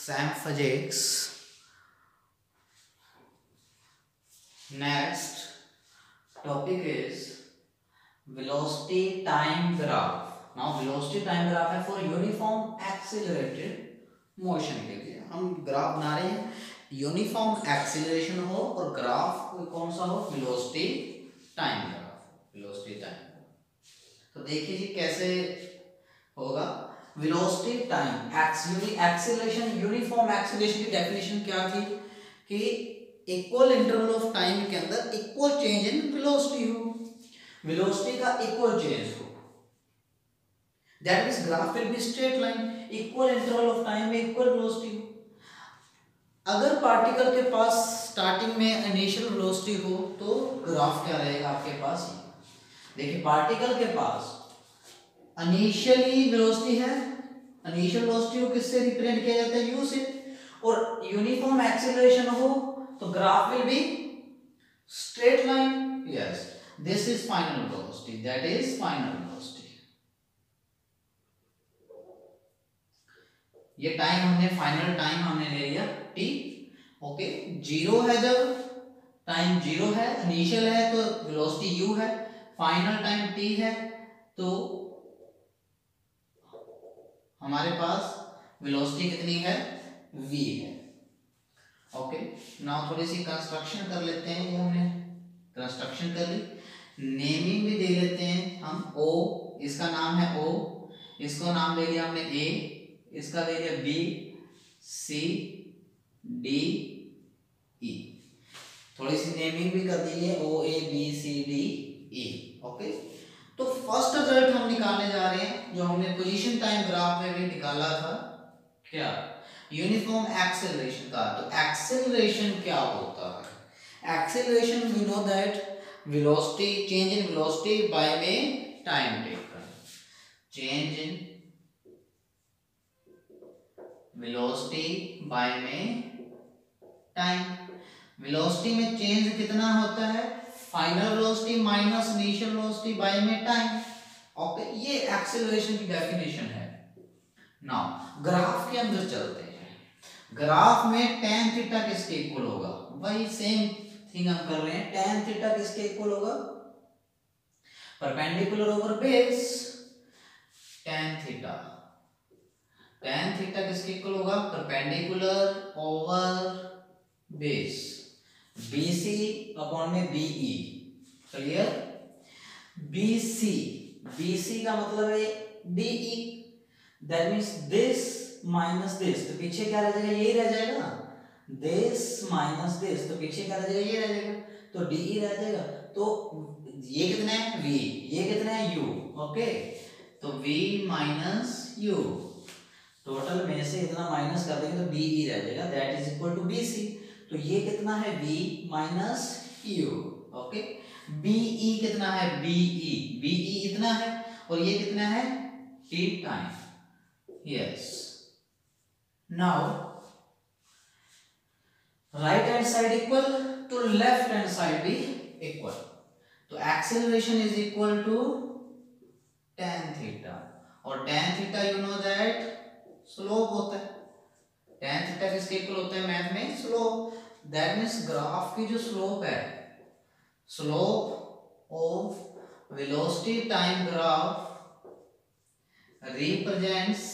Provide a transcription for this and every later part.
SAM physics. Next topic is velocity time graph. Now velocity time graph है for uniform accelerated motion के लिए हम graph बना रहे हैं, यूनिफॉर्म एक्सीलरेशन हो और ग्राफ कौन सा हो, velocity time graph, velocity time. तो देखिए जी कैसे होगा velocity time acceleration. Uniform acceleration की डेफिनेशन क्या थी कि इक्वल इंटरवल ऑफ टाइम के अंदर इक्वल चेंज इन वेलोसिटी हो, वेलोसिटी का इक्वल चेंज हो, that means graph will be straight line, equal interval of time में इक्वल वेलोसिटी हो। अगर पार्टिकल के पास स्टार्टिंग में इनिशियल वेलोसिटी हो तो ग्राफ क्या रहेगा आपके पास, देखिए पार्टिकल के पास इनिशियली वेलोसिटी है, इनिशियल वेलोसिटी को किससे रिप्रेजेंट किया जाता है, u से, और यूनिफॉर्म एक्सीलरेशन हो तो graph will be straight line. Yes, this is final velocity, that is final velocity. ये टाइम हमने फाइनल टाइम हमने ले लिया t, ओके। जीरो है, जब टाइम जीरो है, इनिशियल है तो वेलोसिटी u है, फाइनल टाइम t है तो हमारे पास वेलोसिटी कितनी है, v है। ओके, नाउ थोड़ी सी कंस्ट्रक्शन कर लेते हैं। ये हमने कंस्ट्रक्शन कर ली, नेमिंग भी दे लेते हैं हम। o, इसका नाम है o, इसको नाम दे दिया हमने a, इसका दे दिया b, c, d, e। थोड़ी सी नेमिंग भी कर दी है, o, a, b, c, d, e। Okay, तो फर्स्ट रिजल्ट हम निकालने जा रहे हैं जो हमने पोजीशन टाइम ग्राफ में भी निकाला था, क्या, यूनिफॉर्म एक्सेलरेशन का। तो एक्सेलरेशन क्या होता है, acceleration we know that velocity, change in velocity by में time taken, change in velocity by में टाइम। वेलोसिटी में चेंज कितना होता है, final velocity minus initial velocity by में टाइम। ओके, ये एक्सेलरेशन की डेफिनेशन है। नाउ ग्राफ के अंदर चलते हैं, ग्राफ में tan थीटा किसके इक्वल होगा, वही सेम थिंग हम कर रहे हैं। tan थीटा किसके इक्वल होगा, perpendicular over base, tan theta, tan theta किसके इक्वल होगा, perpendicular over base, BC upon में BE। क्लियर, BC, BC का मतलब है DE, that means this minus this, तो पीछे क्या रह जाएगा, यही रह जाएगा ना, दिस माइनस दिस, तो पीछे क्या रह जाएगा, ये रह जाएगा, तो DE रह जाएगा। तो ये कितना है V, ये कितना है U। ओके, तो V माइनस U, टोटल में से इतना माइनस कर देंगे तो DE रह जाएगा, that is equal to BC। तो ये कितना है V minus U। Okay, BE कितना है, BE इतना है, और ये कितना है, T time. Yes, now right hand side equal to left hand side भी इक्वल, तो acceleration is equal to tan theta, और tan theta you know that slope होता है, tan थीटा किसके इक्वल होता है मैथ में, स्लोप। दैट मींस ग्राफ की जो स्लोप है, slope of velocity time graph represents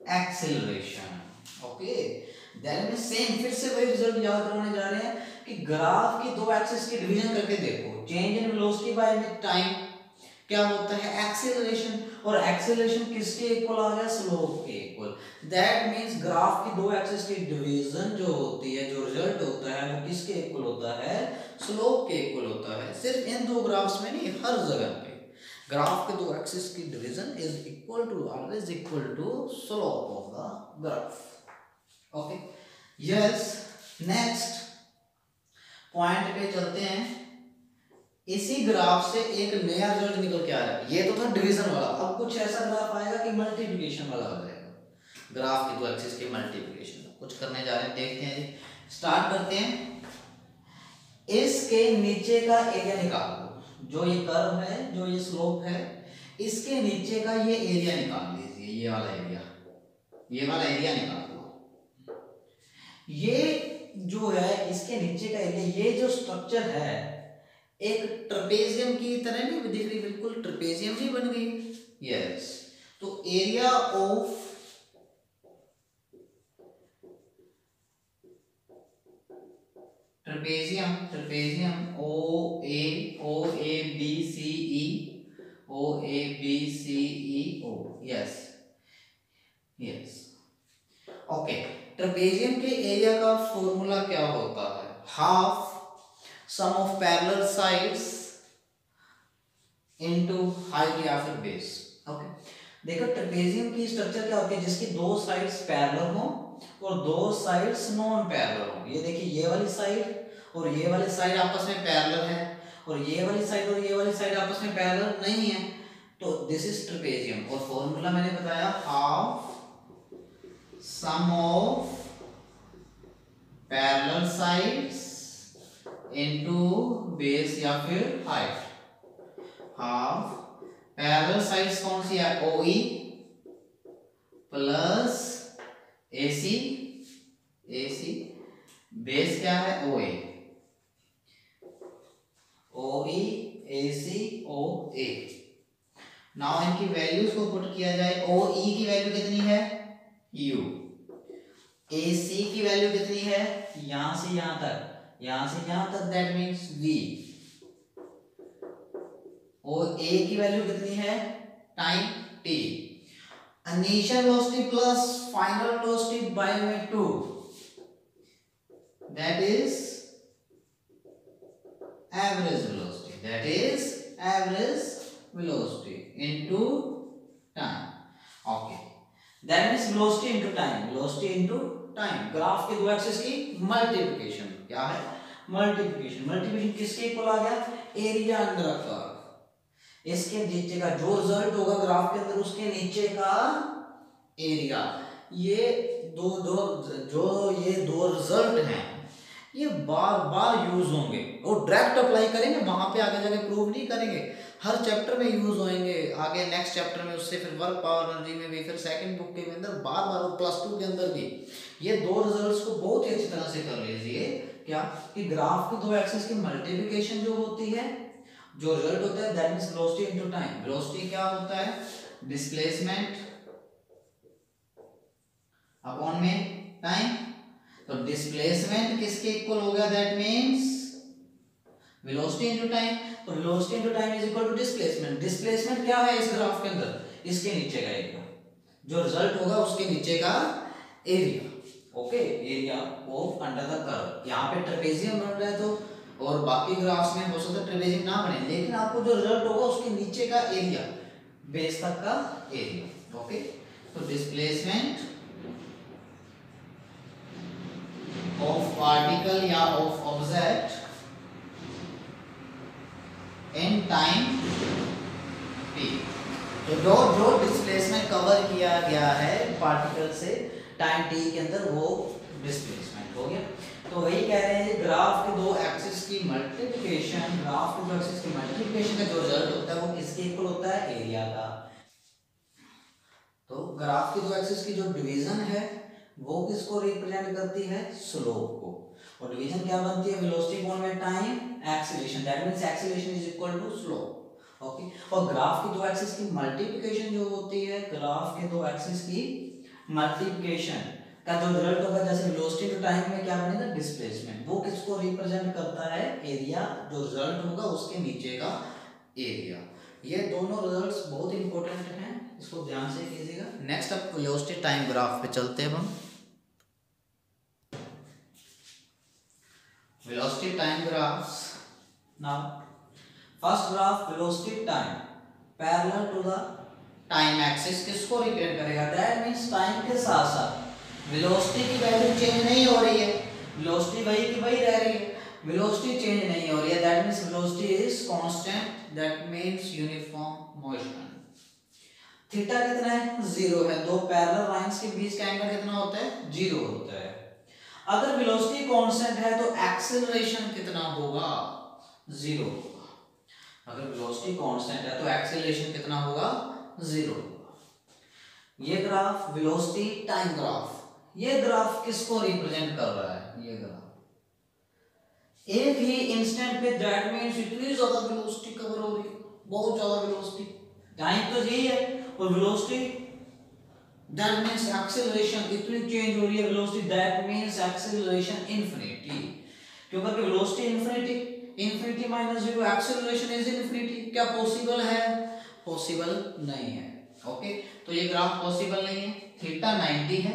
acceleration. Okay, that means same, फिर से वही रिजल्ट याद करवाने जा रहे हैं कि ग्राफ की दो एक्सिस की डिवीजन करके देखो, change in velocity by time क्या होता है, एक्सेलरेशन, और एक्सेलरेशन किसके इक्वल आ गया, स्लोप के इक्वल। दैट मींस ग्राफ की दो एक्सिस की डिवीजन जो होती है, जो रिजल्ट होता है वो किसके इक्वल होता है, स्लोप के इक्वल होता है। सिर्फ इन दो ग्राफ्स में नहीं, हर जगह पे ग्राफ के दो एक्सिस की division is equal to, always equal to slope of the graph. Okay, yes, next point पे चलते हैं। इसी ग्राफ से एक नया रिजल्ट निकल के आ रहा है, ये तो था डिवीजन वाला, अब कुछ ऐसा ग्राफ आएगा कि मल्टीप्लिकेशन वाला हो जाएगा, ग्राफ की दो एक्सिस के मल्टीप्लिकेशन कुछ करने जा रहे हैं, देखते हैं जी। स्टार्ट करते हैं, इसके नीचे का एरिया निकालो, जो ये कर्व है, जो ये स्लोप है, इसके नीचे का ये एरिया निकाल लीजिए, ये वाला एरिया, ये वाला एरिया निकाल लो। ये जो है इसके नीचे का एरिया, ये जो स्ट्रक्चर है एक ट्रेपेजियम की तरह नहीं दिख रही, बिल्कुल ट्रेपेजियम ही बन गई। यस, तो area of trapezium, trapezium O A B C E, O A B C E O, yes yes, okay. Trapezium के एरिया का फॉर्मूला क्या होता है? Half sum of parallel sides into height या फिर बेस। ओके, देखो trapezium की structure क्या होती है, जिसकी दो साइड्स पैरेलल हो और दो साइड्स नॉन पैरेलल हो। ये देखिए, ये वाली साइड और ये वाली साइड आपस में पैरेलल है, और ये वाली साइड और ये वाली साइड आपस में पैरेलल नहीं है, तो दिस इज ट्रेपेजियम। और फॉर्मूला मैंने बताया, half sum of parallel sides into base या फिर हाइट। हाफ पैरेलल साइड्स कौन सी है? OE प्लस AC, बेस क्या है? OA, OE AC OA। Now इनकी वैल्यूज को पुट किया जाए। OE की वैल्यू कितनी है? U। AC की वैल्यू कितनी है? यहां से यहां तक, यहां से यहां तक, दैट मीन्स V। और A की वैल्यू कितनी है? Time T। Initial velocity plus final velocity by में 2, that is average velocity, that is average velocity into time। okay, that means velocity into time, velocity into time। Graph के दो axis की multiplication क्या है? Multiplication. Multiplication किसके equal आ गया? Area under a curve. इसके नीचे का जो रिजल्ट होगा ग्राफ के अंदर, उसके नीचे का एरिया। ये ये दो रिजल्ट हैं, ये बार बार यूज होंगे और डायरेक्ट अप्लाई करेंगे, वहां पे आगे जाके प्रूव नहीं करेंगे, हर चैप्टर में यूज होंगे, आगे नेक्स्ट चैप्टर में, उससे फिर वर्क पावर एनर्जी में भी, फिर सेकंड बुक के अंदर बार बार, और +2 के अंदर भी। ये दो रिजल्ट्स को बहुत ही अच्छी तरह से कर लीजिए। क्या कि ग्राफ की दो एक्सिस की मल्टीप्लिकेशन जो होती है, जो रिजल्ट होता है, that means velocity into time. Velocity क्या होता है? डिस्प्लेसमेंट अपॉन में टाइम। तो डिस्प्लेसमेंट किसके इक्वल हो गया? That means velocity into time. तो velocity into time is equal to displacement. Displacement क्या है इस ग्राफ के अंदर? इसके नीचे का एरिया, जो रिजल्ट होगा उसके नीचे का area. Okay, area of under the curve. यहाँ पे ट्रेपेजियम बन रहा है, तो और बाकी ग्राफ्स में हो सकता है ट्रेपेजियम ना बने, लेकिन आपको जो रिजल्ट होगा उसके नीचे का एरिया, बेस तक का एरिया। ओके, तो डिस्प्लेसमेंट of particle या of object in time t। तो जो डिस्प्लेसमेंट कवर किया गया है पार्टिकल से टाइम t के अंदर, वो डिस्प्लेसमेंट हो गया। तो वही कह रहे हैं, ग्राफ के दो एक्सिस की मल्टीप्लिकेशन, ग्राफ के दो एक्सिस की मल्टीप्लिकेशन का जो रिजल्ट होता है वो किसके इक्वल होता है? एरिया का। तो ग्राफ की दो एक्सिस की जो डिवीजन है वो किसको रिप्रेजेंट करती है? स्लोप को। और डिवीजन क्या बनती है? वेलोसिटी अपॉन में time, acceleration, that means acceleration is equal to slope. Okay, और ग्राफ की दो एक्सिस की मल्टीप्लिकेशन जो होती है, ग्राफ के दो एक्सिस की मल्टीप्लिकेशन का जो रिजल्ट होगा, जैसे वेलोसिटी टू टाइम में क्या बनेगा? डिस्प्लेसमेंट। वो किसको रिप्रेजेंट करता है? एरिया। जो रिजल्ट होगा उसके नीचे का एरिया। ये दोनों रिजल्ट्स बहुत इंपॉर्टेंट हैं, इसको ध्यान से कीजिएगा। नेक्स्ट अब वेलोसिटी टाइम ग्राफ पे चलते हैं हम। Velocity time graphs. Now first graph velocity time parallel to the time axis किसको रिप्रेजेंट करेगा? दैट मींस टाइम के साथ साथ वेलोसिटी की वैल्यू चेंज नहीं हो रही है, वेलोसिटी वही की वही रह रही है, वेलोसिटी चेंज नहीं हो रही है, that means velocity is constant, that means uniform motion. Theta कितना है? 0 है। दो पैरेलल लाइंस के बीच का एंगल कितना होता है? 0 होता है। अगर वेलोसिटी कांस्टेंट है तो एक्सेलरेशन कितना होगा? 0 होगा। अगर वेलोसिटी कांस्टेंट है तो एक्सेलरेशन कितना होगा, 0 होगा। ये ग्राफ वेलोसिटी टाइम ग्राफ, ये ग्राफ किसको रिप्रेजेंट कर रहा है, ये ग्राफ एक ही इंस्टेंट पे, दैट मींस इतनी ज्यादा वेलोसिटी कवर हो रही है, बहुत ज्यादा वेलोसिटी, टाइम तो यही है, और वेलोसिटी दैट मींस एक्सेलरेशन इतनी चेंज हो रही है, velocity that means acceleration infinity, क्योंकि velocity infinity, infinity minus 0, acceleration is infinity, क्या पॉसिबल है, पॉसिबल नहीं है। ओके, तो ये ग्राफ पॉसिबल नहीं है। थीटा 90 है,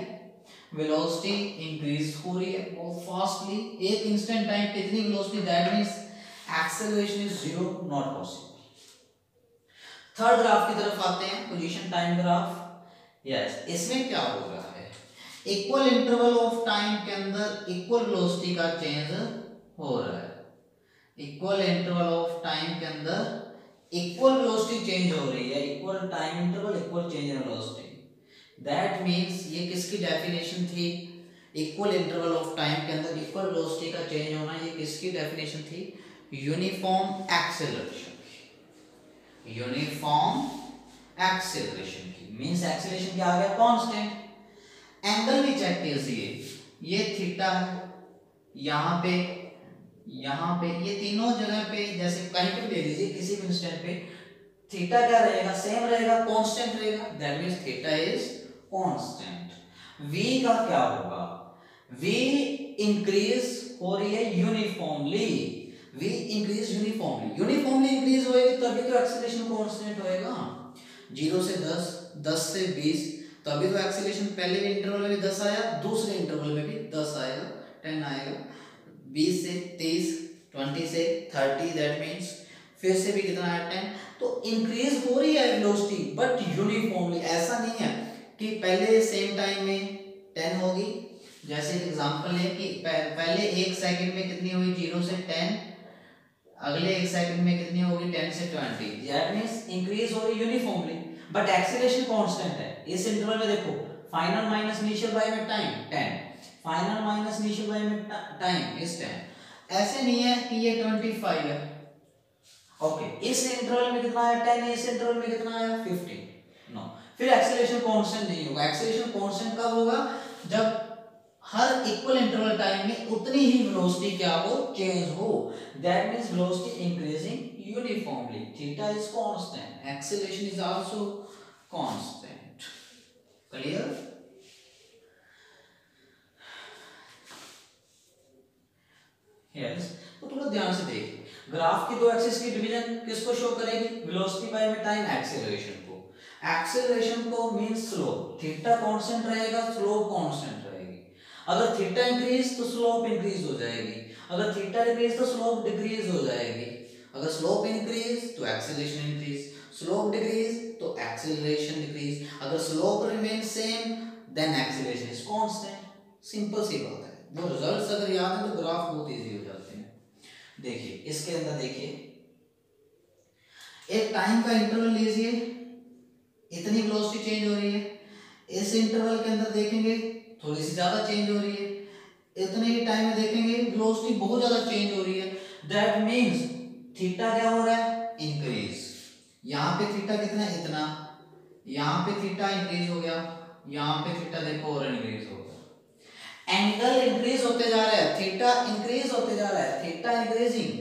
वेलोसिटी इंक्रीज हो रही है बहुत फास्टली, एक इंस्टेंट टाइम पे इतनी velocity, that means acceleration is 0, not possible. Third graph की तरफ आते हैं, पोजीशन टाइम ग्राफ। यस, इसमें क्या हो रहा है, इक्वल इंटरवल ऑफ टाइम के अंदर इक्वल वेलोसिटी का चेंज हो रहा है, इक्वल इंटरवल ऑफ टाइम के अंदर इक्वल वेलोसिटी चेंज हो रही है, equal time interval equal change in velocity, that means ये किसकी डेफिनेशन थी, इक्वल इंटरवल ऑफ टाइम के अंदर इक्वल वेलोसिटी का चेंज होना, ये किसकी डेफिनेशन थी, यूनिफॉर्म एक्सेलरेशन की, यूनिफॉर्म एक्सेलरेशन की, मींस एक्सेलरेशन क्या आ गया, कांस्टेंट। एंगल भी चेक कीजिए, ये थीटा है, यहाँ पे ये तीनों जगह पे, जैसे कहीं पे ले लीजिए, किसी भी इंस्टेंट पे थीटा क्या रहेगा, सेम रहेगा, कांस्टेंट रहेगा, that means theta is constant. v का क्या होगा, v इंक्रीज हो रही है uniformly, v increase uniformly increase होएगी तभी तो एक्सेलरेशन कांस्टेंट होएगा। 0 से 10, 10 से 20, तभी तो एक्सेलरेशन पहले इंटरवल में भी 10 आया, दूसरे इंटरवल में भी 10 आएगा, 10 आएगा, 20 से 30, 20 से 30, दैट मींस फिर से भी कितना है, 10। तो इंक्रीज हो रही है वेलोसिटी बट यूनिफॉर्मली, ऐसा नहीं है कि पहले सेम टाइम में 10 होगी, जैसे एग्जांपल है कि पहले 1 सेकंड में कितनी हुई, 0 से 10, अगले 1 सेकंड में कितनी होगी, 10 से 20, दैट मींस इंक्रीज हो रही यूनिफॉर्मली बट एक्सेलरेशन कांस्टेंट है। इस इंटरवल में देखो, फाइनल माइनस इनिशियल बाय में time 10, final minus initial by में टाइम इज 10, ऐसे नहीं है कि ये 25 है। ओके, इस इंटरवल में कितना आया 10, इस इंटरवल में कितना आया 15, नो, फिर एक्सेलरेशन कांस्टेंट नहीं होगा। एक्सेलरेशन कांस्टेंट कब होगा, जब हर इक्वल इंटरवल टाइम में उतनी ही वेलोसिटी क्या हो, चेंज हो, that means velocity increasing uniformly, theta is constant, acceleration is also constant. Clear? Yes, तो थोड़ा ध्यान से देखिए, ग्राफ की दो एक्सिस की डिवीजन किसको शो करेगी, वेलोसिटी बाय में टाइम, एक्सेलरेशन को, एक्सेलरेशन को मींस स्लोप, थीटा कांस्टेंट रहेगा, स्लोप कांस्टेंट रहेगी। अगर थीटा इंक्रीज तो स्लोप इंक्रीज हो जाएगी, अगर थीटा डिक्रीज तो स्लोप डिक्रीज हो जाएगी, अगर स्लोप इंक्रीज तो एक्सेलरेशन इंक्रीज, स्लोप डिक्रीज तो एक्सेलरेशन डिक्रीज, अगर slope remain same then acceleration is constant. Simple सी बात है, वो रिजल्ट्स अगर याद है तो ग्राफ बहुत इजी हो जाते हैं। देखिए इसके अंदर देखिए, एक टाइम का इंटरवल लीजिए, इतनी वेलोसिटी चेंज हो रही है, इस इंटरवल के अंदर देखेंगे थोड़ी सी ज्यादा चेंज हो रही है, इतने ही टाइम में देखेंगे वेलोसिटी बहुत ज्यादा चेंज हो रही है, दैट मींस थीटा क्या हो रहा है, इंक्रीज। यहाँ पे थीटा कितना है, इतना, यहाँ पे थीटा इंक्रीज हो गया, यहाँ पे थीटा देखो और इंक्रीज हो गया, एंगल इंक्रीज होते जा रहा है, थीटा इंक्रीज होते जा रहा है, थीटा इंक्रीजिंग,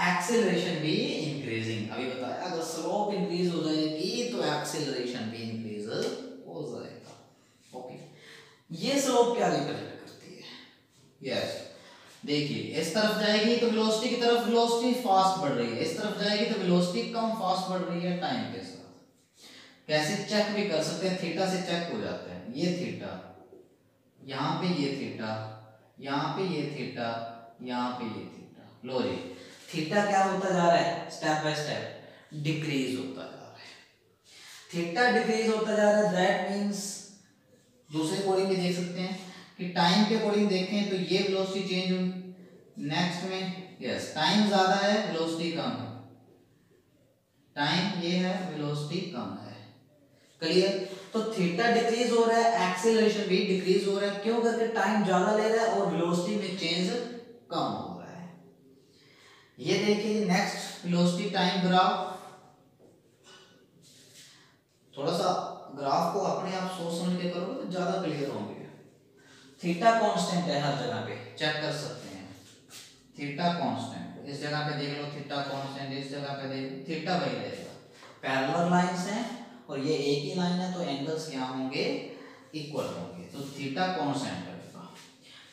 एक्सेलरेशन भी इंक्रीजिंग। अभी बताया अगर स्लोप इंक्रीज हो जाएगी तो एक्सेलरेशन भी इंक्रीज हो जाएगा। ओके, ये स्लोप क्या रिप्रेजेंट करती है, यस देखिए, इस तरफ जाएगी तो वेलोसिटी की तरफ वेलोसिटी फास्ट बढ़ रही है, इस तरफ जाएगी तो वेलोसिटी कम फास्ट बढ़ रही है टाइम के साथ। कैसे चेक भी कर सकते हैं, थीटा से चेक हो जाता है, ये थीटा, यहाँ पे ये थीटा, यहाँ पे ये थीटा, यहाँ पे ये थीटा, लो जी, थीटा क्या होता जा रहा है, स्टेप बाय स्टेप डिक्रीज होता जा रहा है, थीटा डिक्रीज होता जा रहा है, दैट मींस दूसरे अकॉर्डिंग भी देख सकते हैं कि टाइम के अकॉर्डिंग देखें तो ये वेलोसिटी चेंज हुई, नेक्स्ट में यस टाइम ज्यादा है वेलोसिटी कम है, टाइम ये है वेलोसिटी कम है। क्लियर? तो थीटा डिक्रीज हो रहा है, एक्सेलरेशन भी डिक्रीज हो रहा है, क्यों करके टाइम ज्यादा ले रहा है और वेलोसिटी में चेंज कम हो रहा है। ये देखिए नेक्स्ट वेलोसिटी टाइम ग्राफ, थोड़ा सा ग्राफ को अपने आप सोच समझ के करोगे तो ज्यादा क्लियर होंगे। थीटा कांस्टेंट है हर जगह पे, चेक कर सकते हैं। थीटा कांस्टेंट, इस जगह पे देख लो थीटा कांस्टेंट, इस जगह पे देख थीटा वही रहेगा। पैरेलल लाइंस हैं और ये एक ही लाइन है तो एंगल्स क्या होंगे, इक्वल होंगे, तो थीटा कांस्टेंट रहेगा।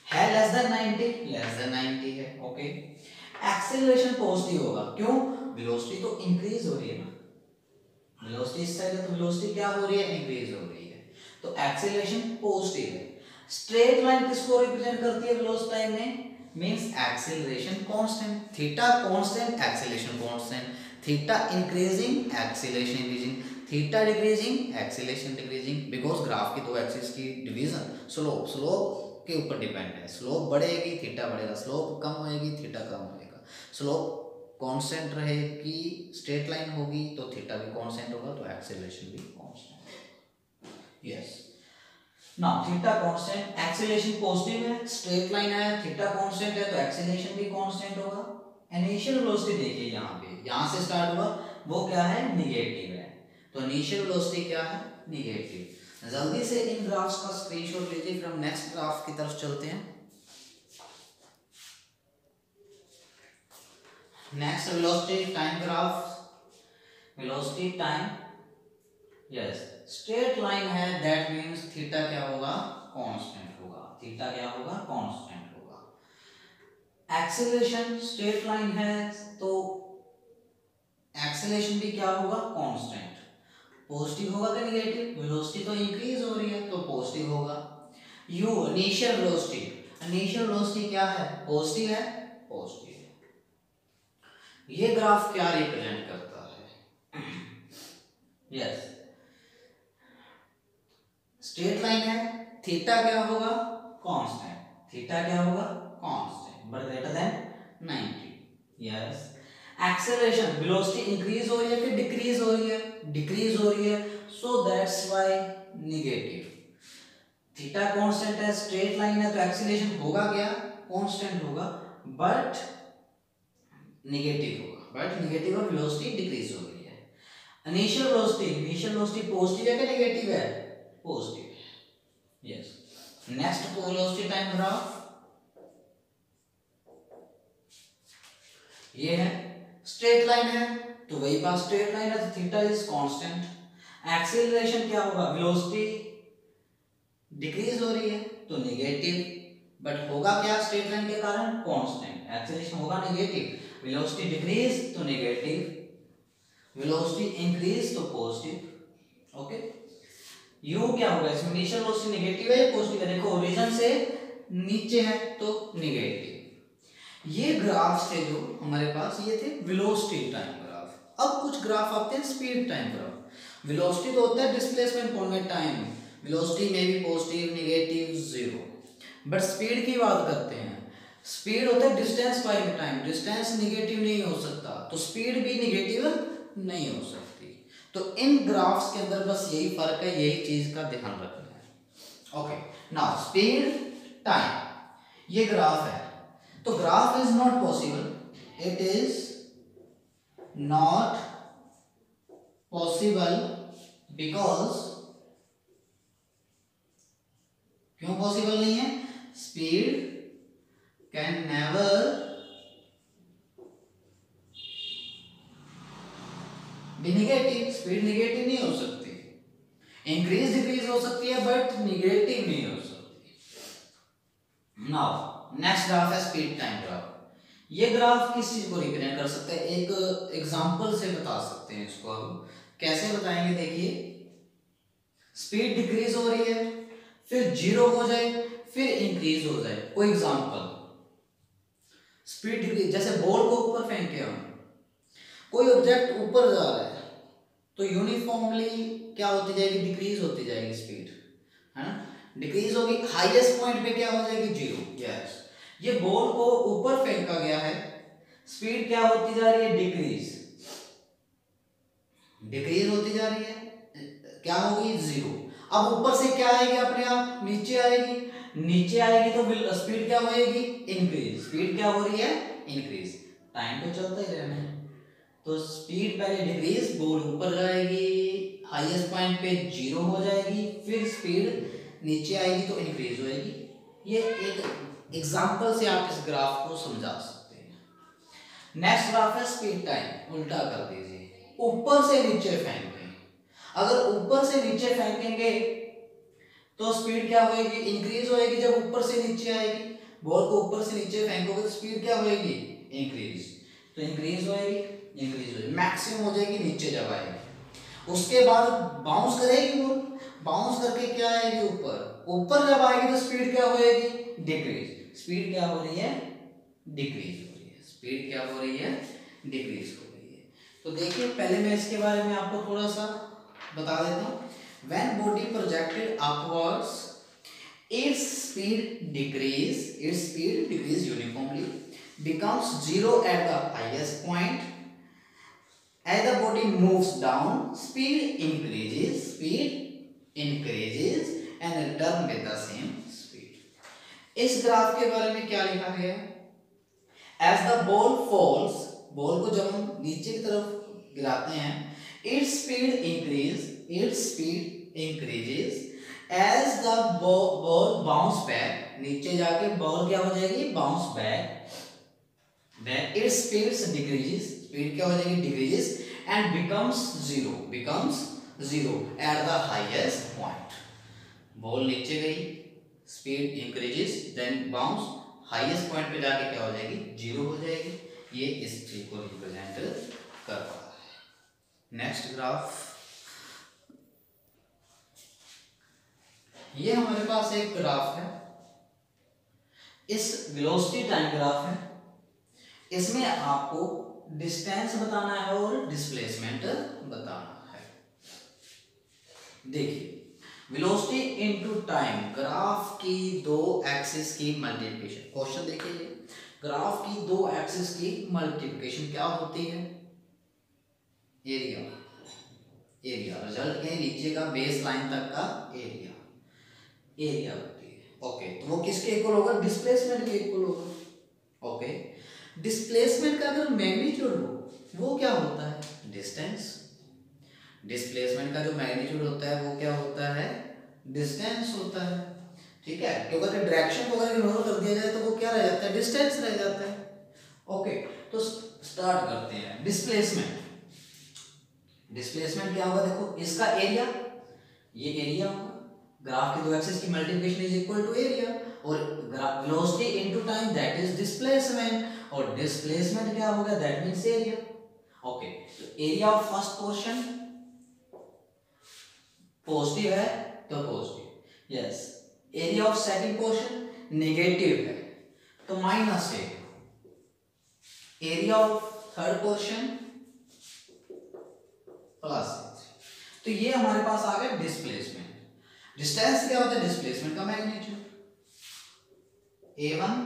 है लेस देन 90, लेस देन 90 है, ओके। एक्सेलरेशन पॉजिटिव होगा, क्यों, वेलोसिटी तो इंक्रीज हो रही है ना, वेलोसिटी इस साइड है तो वेलोसिटी क्या हो रही है, इंक्रीज हो रही है, तो एक्सेलरेशन पॉजिटिव है। स्ट्रेट लाइन किसको रिप्रेजेंट करती है वेलोसिटी टाइम में, means acceleration constant, theta constant acceleration constant, theta increasing acceleration increasing, theta decreasing acceleration decreasing, because graph की दो एक्सिस की डिवीजन स्लोप, स्लोप के ऊपर डिपेंड है, स्लोप बढ़ेगी थीटा बढ़ेगा, स्लोप कम होएगी थीटा कम होएगा, स्लोप कांस्टेंट रहेगी, स्ट्रेट लाइन होगी तो थीटा भी कांस्टेंट होगा तो एक्सेलरेशन भी constant. Yes, now theta constant, acceleration positive है, स्ट्रेट लाइन है, थीटा कांस्टेंट है तो एक्सेलरेशन भी कांस्टेंट होगा। इनिशियल वेलोसिटी देखिए यहाँ पे, यहाँ से स्टार्ट हुआ वो क्या है, निगेटिव है, तो इनिशियल वेलोसिटी क्या है, निगेटिव। जल्दी से इन ग्राफ्स का स्क्रीनशॉट लीजिए, फिर हम नेक्स्ट ग्राफ की तरफ चलते हैं। Next velocity time graph, velocity time, yes straight line है, दैट मींस थीटा क्या होगा, कांस्टेंट होगा, थीटा क्या होगा, कांस्टेंट होगा। एक्सेलरेशन स्ट्रेट लाइन है तो एक्सेलरेशन भी क्या होगा, कांस्टेंट, पॉजिटिव होगा कि नेगेटिव, वेलोसिटी तो इंक्रीज हो रही है तो पॉजिटिव होगा। You initial velocity, initial velocity क्या है, पॉजिटिव है, पॉजिटिव है। ये ग्राफ क्या रिप्रेजेंट करता है, यस स्ट्रेट लाइन है, थीटा क्या होगा, कांस्टेंट, थीटा क्या होगा, constant but greater than 90। Yes, acceleration velocity increase हो रही है कि डिक्रीज हो रही है, डिक्रीज हो रही है, so that's why negative. Theta constant है, स्ट्रेट लाइन है तो एक्सेलरेशन होगा क्या, कांस्टेंट होगा बट नेगेटिव होगा, बट नेगेटिव और वेलोसिटी डिक्रीज हो रही है। इनिशियल वेलोसिटी पॉजिटिव है कि नेगेटिव है, पॉजिटिव है। Yes, next velocity time graph, ये है स्ट्रेट लाइन है तो वही बात, स्ट्रेट लाइन है तो थीटा इज कांस्टेंट। एक्सेलरेशन क्या होगा, वेलोसिटी डिक्रीज हो रही है तो नेगेटिव, बट होगा क्या स्ट्रेट लाइन के कारण, कांस्टेंट, एक्सेलरेशन होगा नेगेटिव, वेलोसिटी डिक्रीज तो नेगेटिव, वेलोसिटी इंक्रीज तो पॉजिटिव, ओके। यू क्या होगा, इसमें इनिशियल वेलोसिटी नेगेटिव है या पॉजिटिव है, देखो ओरिजिन से नीचे है तो नेगेटिव। ये ग्राफ थे जो हमारे पास, ये थे वेलोसिटी टाइम ग्राफ। अब कुछ ग्राफ आते हैं स्पीड टाइम ग्राफ। वेलोसिटी तो होता है डिस्प्लेसमेंट अपॉन टाइम, वेलोसिटी में भी positive negative zero, but speed की बात करते हैं, स्पीड होता है distance by time, distance negative नहीं हो सकता तो स्पीड भी नेगेटिव नहीं हो सकती। तो इन ग्राफ्स के अंदर बस यही फर्क है, यही चीज का ध्यान रखना है। ओके, नाउ स्पीड टाइम, ये ग्राफ है तो graph is not possible, it is not possible because, क्यों पॉसिबल नहीं है, speed can never be negative, speed negative नहीं हो सकती, इंक्रीज डिक्रीज हो सकती है बट नेगेटिव नहीं हो सकती। नाउ नेक्स्ट ग्राफ है स्पीड टाइम ग्राफ। ये ग्राफ किस चीज को रिप्रेजेंट कर सकते हैं, एक एग्जांपल से बता सकते हैं इसको। हम कैसे बताएंगे, देखिए स्पीड डिक्रीज हो रही है, फिर जीरो हो जाए, फिर इंक्रीज हो जाए। कोई एग्जांपल, स्पीड डिक्रीज, जैसे बॉल को ऊपर फेंके हम, कोई ऑब्जेक्ट ऊपर जा रहा है तो यूनिफॉर्मली क्या होती जाएगी, डिक्रीज होती जाएगी स्पीड, है ना, डिक्रीज होगी, हाईएस्ट पॉइंट पे क्या हो जाएगी, जीरो। यस, ये बॉल को ऊपर फेंका गया है, स्पीड क्या होती जा रही है, डिक्रीज, डिक्रीज होती जा रही है, क्या होगी, जीरो। अब ऊपर से क्या आएगी, अपने आप नीचे आएगी, नीचे आएगी तो स्पीड क्या होएगी, इंक्रीज, स्पीड क्या हो रही है, इंक्रीज, टाइम तो चलता ही रहना है। तो स्पीड पहले डिक्रीज, बॉल ऊपर जाएगी, हाईएस्ट पॉइंट पे 0 हो जाएगी, फिर स्पीड नीचे आएगी तो इंक्रीज होएगी। ये एक एग्जांपल से आप इस ग्राफ को समझा सकते हैं। नेक्स्ट ग्राफ है स्पीड टाइम, उल्टा कर दीजिए, ऊपर से नीचे फेंकें। अगर ऊपर से नीचे फेंकेंगे तो स्पीड क्या होएगी, इंक्रीज होएगी। जब ऊपर से नीचे आएगी, बॉल को ऊपर से नीचे फेंकोगे तो स्पीड क्या होएगी, इंक्रीज। तो इंक्रीज होएगी, मैक्सिमम हो जाएगी नीचे जब आएगी। उसके बाद बाउंस करेगी बॉल, बाउंस करके क्या आएगी, ऊपर जब आएगी तो स्पीड क्या होएगी, डिक्रीज। स्पीड क्या हो रही है, डिक्रीज हो रही है। स्पीड क्या हो रही है, डिक्रीज हो रही है। तो देखिए पहले मैं इसके बारे में आपको थोड़ा सा बता देता हूँ। When body projected upwards, its speed decrease uniformly, becomes 0 at the highest point. As the body moves down, speed increases and return with the same speed. इस ग्राफ के बारे में क्या लिखा गया है? As the ball falls, ball को जब हम नीचे की तरफ गिराते हैं, its speed increases as the ball bounce back. नीचे जाके बॉल क्या हो जाएगी, bounce back, its speed decreases, speed क्या हो जाएगी, decreases and becomes zero at the highest point. Ball नीचे गई, speed increases then bounce, highest point पे जाके क्या हो जाएगी, 0 हो जाएगी। ये इस चीज को रिप्रेजेंट कर रहा है। नेक्स्ट ग्राफ, ये हमारे पास एक ग्राफ है, इस वेलोसिटी टाइम ग्राफ है। इसमें आपको डिस्टेंस बताना है और डिस्प्लेसमेंट बताना है। देखिए वेलोसिटी इनटू टाइम, ग्राफ की दो एक्सिस की मल्टीप्लिकेशन। क्वेश्चन देखिए, ग्राफ की दो एक्सिस की मल्टीप्लिकेशन क्या होती है, एरिया। रिजल्ट के नीचे का बेस लाइन तक का एरिया होती है। ओके, तो वो किसके इक्वल होगा, डिस्प्लेसमेंट के इक्वल होगा। ओके, डिस्प्लेसमेंट का अगर मैग्नीट्यूड हो वो क्या होता है, डिस्टेंस। डिस्प्लेसमेंट का जो मैग्नीट्यूड होता है वो क्या होता है, डिस्टेंस होता है। ठीक है, क्योंकि अगर डायरेक्शन को अगर इग्नोर कर दिया जाए तो वो क्या रह जाता है, डिस्टेंस रह जाता है। ओके, तो स्टार्ट करते हैं। डिस्प्लेसमेंट क्या होगा, देखो इसका एरिया, ये एरिया होगा, ग्राफ की दो एक्सिस की multiplication is equal to area, और velocity into time that is displacement, और डिस्प्लेसमेंट क्या होगा, दैट मींस एरिया। ओके, तो area of first portion positive है तो positive, yes. Area of second portion negative है तो माइनस है। Area of third portion plus है। तो ये हमारे पास आ गया डिस्प्लेसमेंट। डिस्टेंस क्या होता है, डिस्प्लेसमेंट का magnitude, a1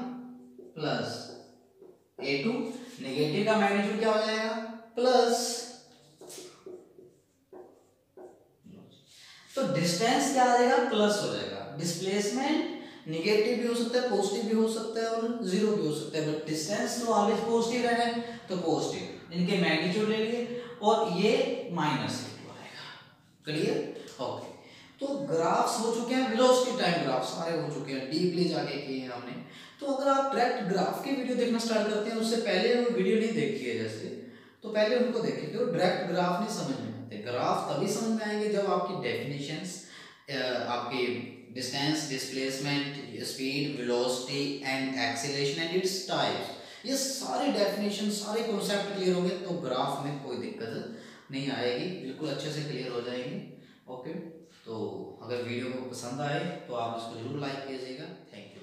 plus a2, negative का मैग्नीट्यूड क्या हो जाएगा, प्लस। तो डिस्टेंस क्या आ जाएगा, प्लस हो जाएगा। डिस्प्लेसमेंट नेगेटिव भी हो सकता है, पॉजिटिव भी हो सकता है और जीरो भी हो सकता है, बट डिस्टेंस तो ऑलवेज पॉजिटिव रहना है तो पॉजिटिव। इनके मैग्नीट्यूड ले लिए और ये माइनस आएगा। क्लियर। ओके, तो ग्राफ्स हो चुके हैं, वेलोसिटी टाइम ग्राफ सारे हो चुके हैं, डीपली जाके किए हैं हमने। तो अगर आप डायरेक्ट ग्राफ की वीडियो देखना स्टार्ट करते हैं, उससे पहले वो वीडियो नहीं देखी है जैसे, तो पहले उनको देखिए, क्योंकि डायरेक्ट ग्राफ नहीं समझ में आते। ग्राफ तभी समझ में आएंगे जब आपकी डेफिनेशंस, आपकी distance, displacement, speed, velocity and acceleration and its types, ये सारे डेफिनेशन, सारे कॉन्सेप्ट क्लियर होंगे तो ग्राफ में कोई दिक्कत नहीं आएगी, बिल्कुल अच्छे से क्लियर हो जाएंगे। ओके, तो अगर वीडियो को पसंद आए तो आप इसको जरूर लाइक कीजिएगा। Thank you.